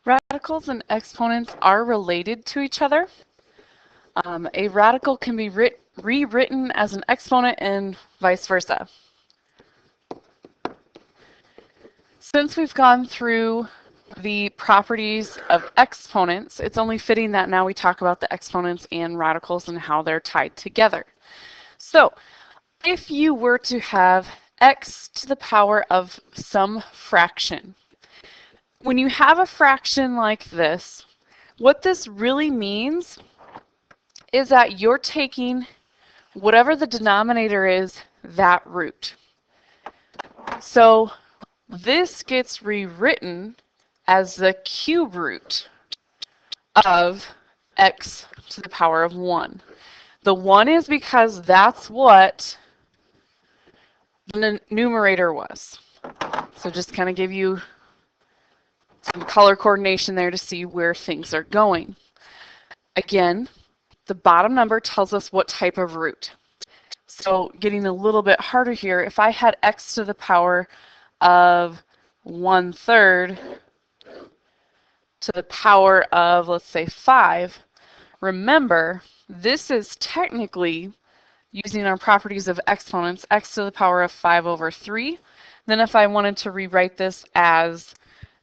Radicals and exponents are related to each other. A radical can be rewritten as an exponent and vice versa. Since we've gone through the properties of exponents, it's only fitting that now we talk about the exponents and radicals and how they're tied together. So, if you were to have x to the power of some fraction, when you have a fraction like this, what this really means is that you're taking whatever the denominator is, that root. So this gets rewritten as the cube root of x to the power of 1. The 1 is because that's what the numerator was. So just kind of give you some color coordination there to see where things are going. Again, the bottom number tells us what type of root. So getting a little bit harder here, if I had x to the power of 1/3 to the power of, let's say, 5, remember, this is technically using our properties of exponents, x to the power of 5/3. Then if I wanted to rewrite this as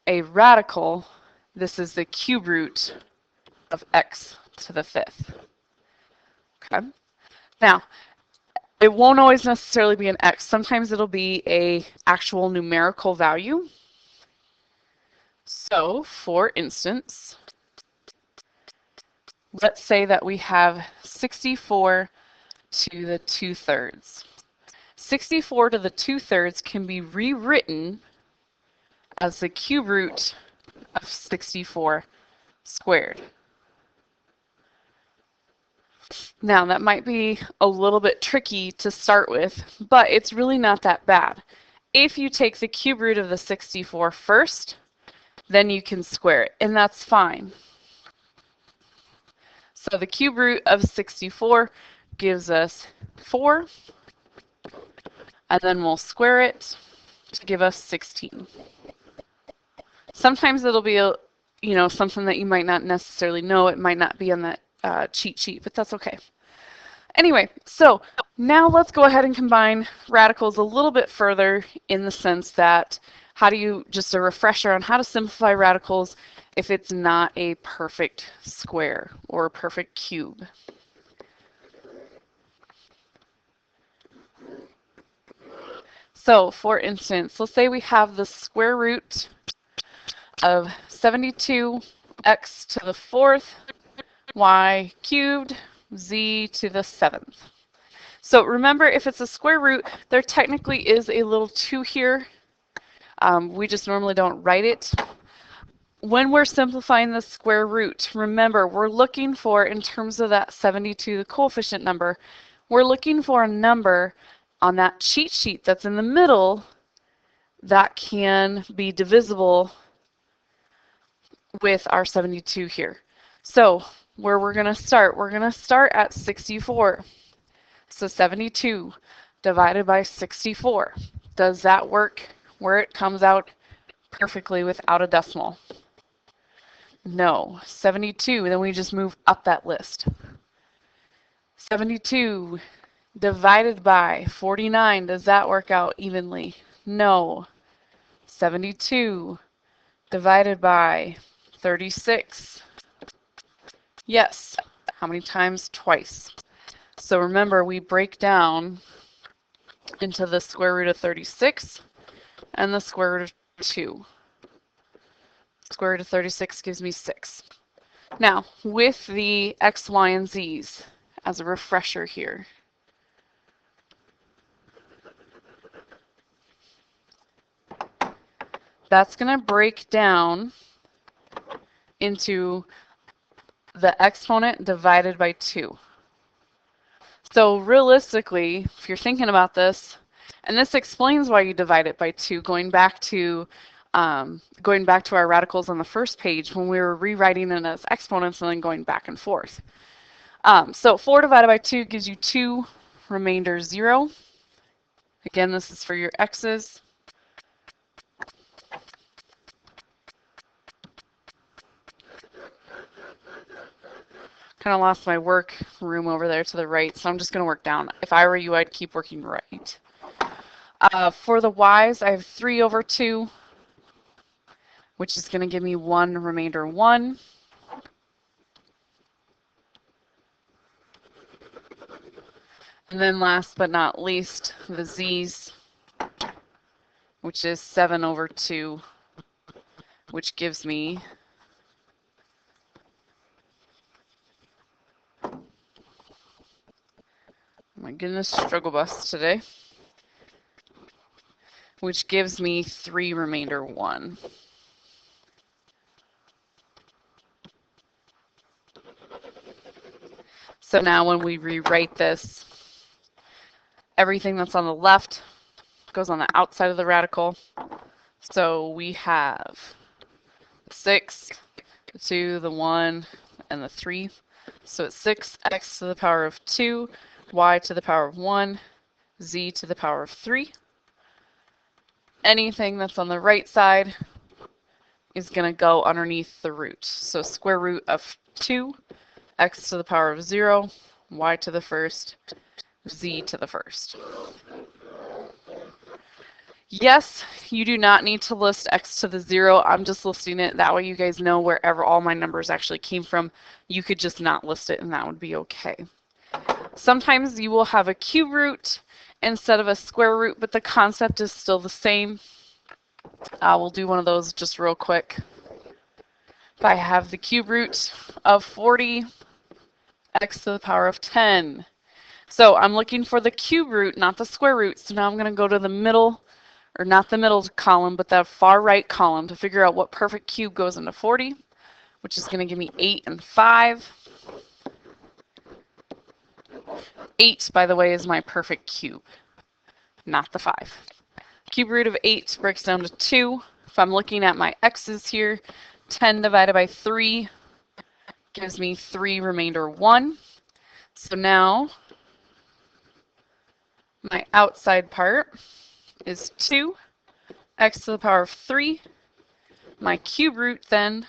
a radical, this is the cube root of x to the 5th. Okay. Now, it won't always necessarily be an x. Sometimes it'll be a actual numerical value. So, for instance, let's say that we have 64 to the 2/3. 64 to the 2/3 can be rewritten as the cube root of 64 squared. Now, that might be a little bit tricky to start with, but it's really not that bad. If you take the cube root of the 64 first, then you can square it, and that's fine. So the cube root of 64 gives us 4, and then we'll square it to give us 16. Sometimes it'll be something that you might not necessarily know. It might not be on that cheat sheet, but that's okay. Anyway, so now let's go ahead and combine radicals a little bit further in the sense that just a refresher on how to simplify radicals if it's not a perfect square or a perfect cube. So for instance, let's say we have the square root of 72x to the 4th, y cubed, z to the 7th. So remember, if it's a square root, there technically is a little 2 here. We just normally don't write it. When we're simplifying the square root, remember, we're looking for, in terms of that 72, the coefficient number, we're looking for a number on that cheat sheet that's in the middle that can be divisible with our 72 here. So where we're going to start at 64. So 72 divided by 64. Does that work where it comes out perfectly without a decimal? No. 72, then we just move up that list. 72 divided by 49, does that work out evenly? No. 72 divided by 36. Yes. How many times? Twice. So remember, we break down into the square root of 36 and the square root of 2. Square root of 36 gives me 6. Now, with the x, y, and z's, as a refresher here, that's going to break down into the exponent divided by 2. So realistically, if you're thinking about this, and this explains why you divide it by 2, going back to our radicals on the first page when we were rewriting it as exponents and then going back and forth. So 4 divided by 2 gives you 2, remainder 0. Again, this is for your x's. kind of lost my work room over there to the right, so I'm just going to work down. If I were you, I'd keep working right. For the y's, I have 3 over 2, which is going to give me 1 remainder 1. And then last but not least, the z's, which is 7 over 2, which gives me my goodness, struggle bus today, which gives me 3 remainder 1. So now when we rewrite this, everything that's on the left goes on the outside of the radical. So we have 6, the 2, the 1, and the 3. So it's 6x to the power of 2, y to the power of 1, z to the power of 3. Anything that's on the right side is going to go underneath the root. So square root of 2, x to the power of 0, y to the first, z to the first. Yes, you do not need to list x to the 0. I'm just listing it. That way you guys know wherever all my numbers actually came from. You could just not list it and that would be okay. Sometimes you will have a cube root instead of a square root, but the concept is still the same. We'll do one of those just real quick. If I have the cube root of 40, x to the power of 10. So I'm looking for the cube root, not the square root. So now I'm going to go to the middle, or not the middle column, but that far right column to figure out what perfect cube goes into 40, which is going to give me 8 and 5. 8, by the way, is my perfect cube, not the 5. Cube root of 8 breaks down to 2. If I'm looking at my x's here, 10 divided by 3 gives me 3 remainder 1. So now my outside part is 2, x to the power of 3. My cube root then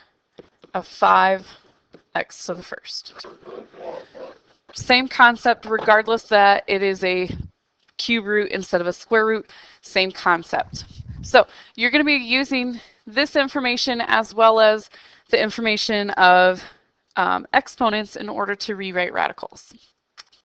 of 5, x to the first. Same concept, regardless that it is a cube root instead of a square root, same concept. So you're going to be using this information as well as the information of exponents in order to rewrite radicals.